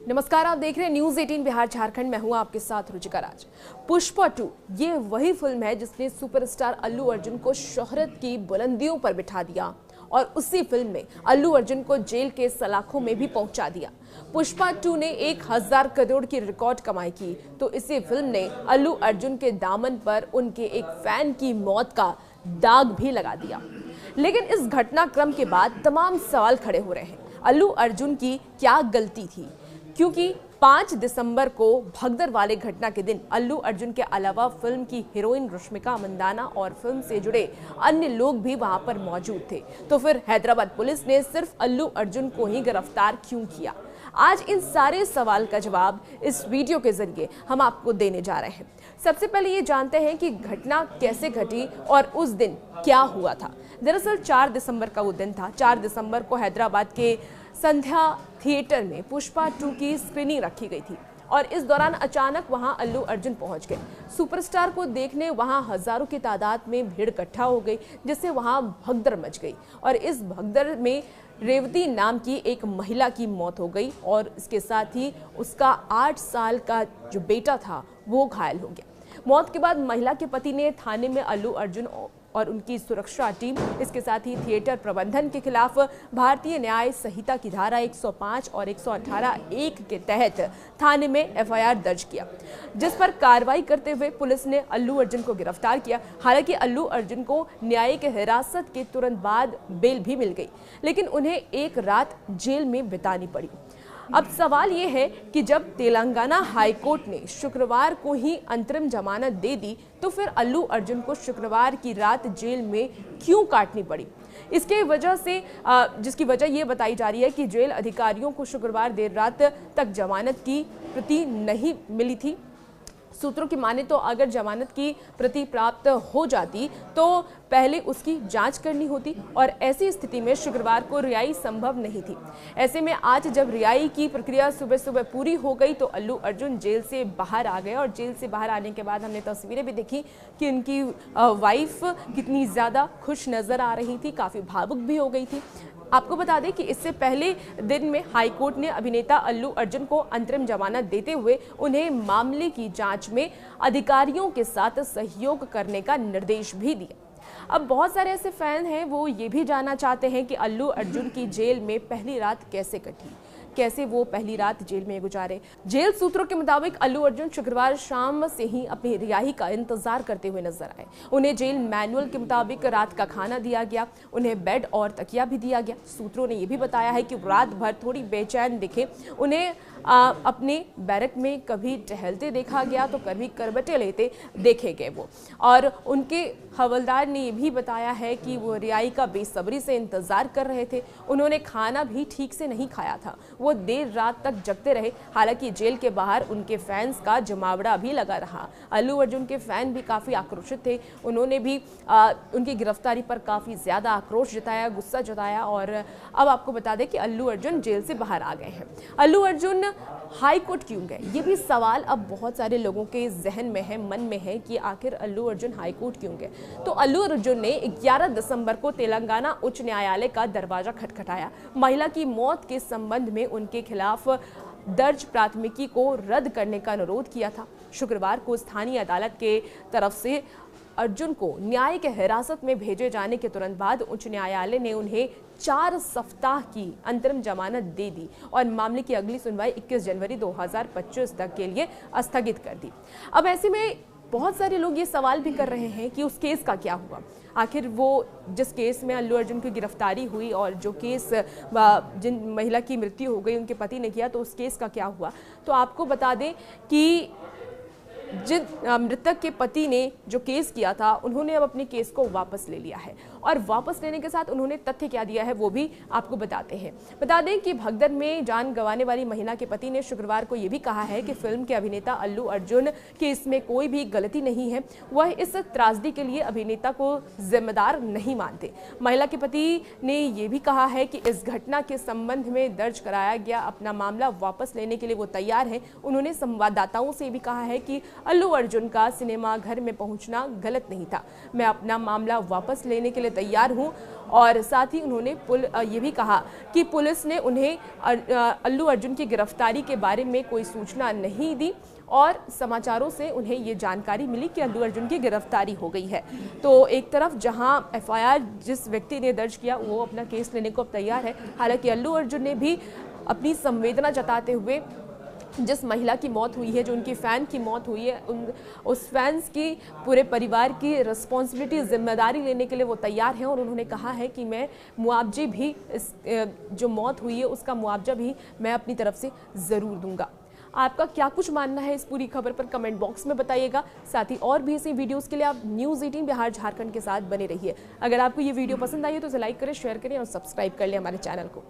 नमस्कार, आप देख रहे हैं न्यूज 18 बिहार झारखंड। मैं हूं आपके साथ रुचिका राज। पुष्पा 2 ये वही फिल्म है जिसने सुपरस्टार अल्लू अर्जुन को शोहरत की बुलंदियों पर बिठा दिया और उसी फिल्म ने अल्लू अर्जुन को जेल के सलाखों में भी पहुंचा दिया। पुष्पा 2 ने 1000 करोड़ की रिकॉर्ड कमाई की तो इसी फिल्म ने अल्लू अर्जुन के दामन पर उनके एक फैन की मौत का दाग भी लगा दिया। लेकिन इस घटनाक्रम के बाद तमाम सवाल खड़े हो रहे हैं, अल्लू अर्जुन की क्या गलती थी? क्योंकि 5 दिसंबर को भगदड़ वाले घटना के दिन अल्लू अर्जुन के अलावा फिल्म की हीरोइन रश्मिका मंदाना और फिल्म से जुड़े अन्य लोग भी वहां पर मौजूद थे। तो फिर हैदराबाद पुलिस ने सिर्फ अल्लू अर्जुन को ही गिरफ्तार क्यों किया? आज इन सारे सवाल का जवाब इस वीडियो के जरिए हम आपको देने जा रहे हैं। सबसे पहले ये जानते हैं कि घटना कैसे घटी और उस दिन क्या हुआ था। दरअसल 4 दिसंबर का वो दिन था। 4 दिसंबर को हैदराबाद के संध्या थिएटर में पुष्पा 2 की स्क्रीनिंग रखी गई थी और इस दौरान अचानक वहां अल्लू अर्जुन पहुंच गए। सुपरस्टार को देखने वहां हजारों की तादाद में भीड़ इकट्ठा हो गई, जिससे वहां भगदड़ मच गई और इस भगदड़ में रेवती नाम की एक महिला की मौत हो गई और इसके साथ ही उसका 8 साल का जो बेटा था वो घायल हो गया। मौत के बाद महिला के पति ने थाने में अल्लू अर्जुन और उनकी सुरक्षा टीम, इसके साथ ही थिएटर प्रबंधन के खिलाफ भारतीय न्याय संहिता की धारा 105 और 118(1) के तहत थाने में एफआईआर दर्ज किया, जिस पर कार्रवाई करते हुए पुलिस ने अल्लू अर्जुन को गिरफ्तार किया। हालांकि अल्लू अर्जुन को न्यायिक हिरासत के तुरंत बाद बेल भी मिल गई, लेकिन उन्हें एक रात जेल में बितानी पड़ी। अब सवाल ये है कि जब तेलंगाना हाईकोर्ट ने शुक्रवार को ही अंतरिम जमानत दे दी तो फिर अल्लू अर्जुन को शुक्रवार की रात जेल में क्यों काटनी पड़ी? इसके वजह से जिसकी वजह ये बताई जा रही है कि जेल अधिकारियों को शुक्रवार देर रात तक जमानत की प्रति नहीं मिली थी। सूत्रों की माने तो अगर जमानत की प्रति प्राप्त हो जाती तो पहले उसकी जांच करनी होती और ऐसी स्थिति में शुक्रवार को रिहाई संभव नहीं थी। ऐसे में आज जब रिहाई की प्रक्रिया सुबह सुबह पूरी हो गई तो अल्लू अर्जुन जेल से बाहर आ गए और जेल से बाहर आने के बाद हमने तस्वीरें भी देखी कि उनकी वाइफ कितनी ज़्यादा खुश नज़र आ रही थी, काफ़ी भावुक भी हो गई थी। आपको बता दें कि इससे पहले दिन में हाईकोर्ट ने अभिनेता अल्लू अर्जुन को अंतरिम जमानत देते हुए उन्हें मामले की जांच में अधिकारियों के साथ सहयोग करने का निर्देश भी दिया। अब बहुत सारे ऐसे फैन हैं, वो ये भी जानना चाहते हैं कि अल्लू अर्जुन की जेल में पहली रात कैसे कटी, कैसे वो पहली रात जेल में गुजारे। जेल सूत्रों के मुताबिक अल्लू अर्जुन शुक्रवार शाम से ही अपनी रिहाई का इंतजार करते हुए नजर आए। उन्हें जेल मैनुअल के मुताबिक रात का खाना दिया गया, उन्हें बेड और तकिया भी दिया गया। सूत्रों ने यह भी बताया है कि रात भर थोड़ी बेचैन दिखे, उन्हें अपने बैरक में कभी टहलते देखा गया तो कभी करवटें लेते देखे गए वो। और उनके हवलदार ने यह भी बताया है कि वो रिहाई का बेसब्री से इंतजार कर रहे थे। उन्होंने खाना भी ठीक से नहीं खाया था, वो देर रात तक जगते रहे। हालांकि जेल के बाहर उनके फैंस का जमावड़ा भी लगा रहा। अल्लू अर्जुन के फैन भी काफ़ी आक्रोशित थे, उन्होंने भी उनकी गिरफ्तारी पर काफ़ी ज़्यादा आक्रोश जताया, गुस्सा जताया। और अब आपको बता दें कि अल्लू अर्जुन जेल से बाहर आ गए हैं। अल्लू अर्जुन हाई कोर्ट क्यों गए, ये भी सवाल अब बहुत सारे लोगों के जहन में है, मन में है कि आखिर अल्लू अर्जुन हाई कोर्ट क्यों गए। तो अल्लू अर्जुन ने 11 दिसंबर को तेलंगाना उच्च न्यायालय का दरवाजा खटखटाया। महिला की मौत के संबंध में उनके खिलाफ दर्ज प्राथमिकी को रद्द करने का अनुरोध किया था। शुक्रवार को स्थानीय अदालत के तरफ से अर्जुन को न्यायिक हिरासत में भेजे जाने के तुरंत बाद उच्च न्यायालय ने उन्हें 4 सप्ताह की अंतरिम जमानत दे दी और मामले की अगली सुनवाई 21 जनवरी 2025 तक के लिए स्थगित कर दी। अब ऐसे में बहुत सारे लोग ये सवाल भी कर रहे हैं कि उस केस का क्या हुआ। आखिर वो जिस केस में अल्लू अर्जुन की गिरफ्तारी हुई और जो केस जिन महिला की मृत्यु हो गई उनके पति ने किया, तो उस केस का क्या हुआ। तो आपको बता दें कि जिन मृतक के पति ने जो केस किया था उन्होंने अब अपने केस को वापस ले लिया है और वापस लेने के साथ उन्होंने तथ्य क्या दिया है वो भी आपको बताते हैं। बता दें कि भगदड़ में जान गंवाने वाली महिला के पति ने शुक्रवार को यह भी कहा है कि फिल्म के अभिनेता अल्लू अर्जुन की इसमें कोई भी गलती नहीं है, वह इस त्रासदी के लिए अभिनेता को जिम्मेदार नहीं मानते। महिला के पति ने यह भी कहा है कि इस घटना के संबंध में दर्ज कराया गया अपना मामला वापस लेने के लिए वो तैयार है। उन्होंने संवाददाताओं से भी कहा है कि अल्लू अर्जुन का सिनेमा घर में पहुंचना गलत नहीं था, मैं अपना मामला वापस लेने के लिए तैयार हूं। और साथ ही उन्होंने ये भी कहा कि पुलिस ने उन्हें अल्लू अर्जुन की गिरफ्तारी के बारे में कोई सूचना नहीं दी और समाचारों से उन्हें ये जानकारी मिली कि अल्लू अर्जुन की गिरफ्तारी हो गई है। तो एक तरफ जहां एफआईआर जिस व्यक्ति ने दर्ज किया वो अपना केस लेने को अब तैयार है, हालांकि अल्लू अर्जुन ने भी अपनी संवेदना जताते हुए जिस महिला की मौत हुई है, जो उनकी फ़ैन की मौत हुई है, उस फैंस की पूरे परिवार की रिस्पॉन्सिबिलिटी, जिम्मेदारी लेने के लिए वो तैयार हैं। और उन्होंने कहा है कि मैं मुआवजे भी, इस जो मौत हुई है उसका मुआवजा भी मैं अपनी तरफ से ज़रूर दूंगा। आपका क्या कुछ मानना है इस पूरी खबर पर कमेंट बॉक्स में बताइएगा। साथ ही और भी ऐसी वीडियोस के लिए आप न्यूज़ 18 बिहार झारखंड के साथ बने रहिए। अगर आपको ये वीडियो पसंद आई है तो इसे लाइक करें, शेयर करें और सब्सक्राइब कर लें हमारे चैनल को।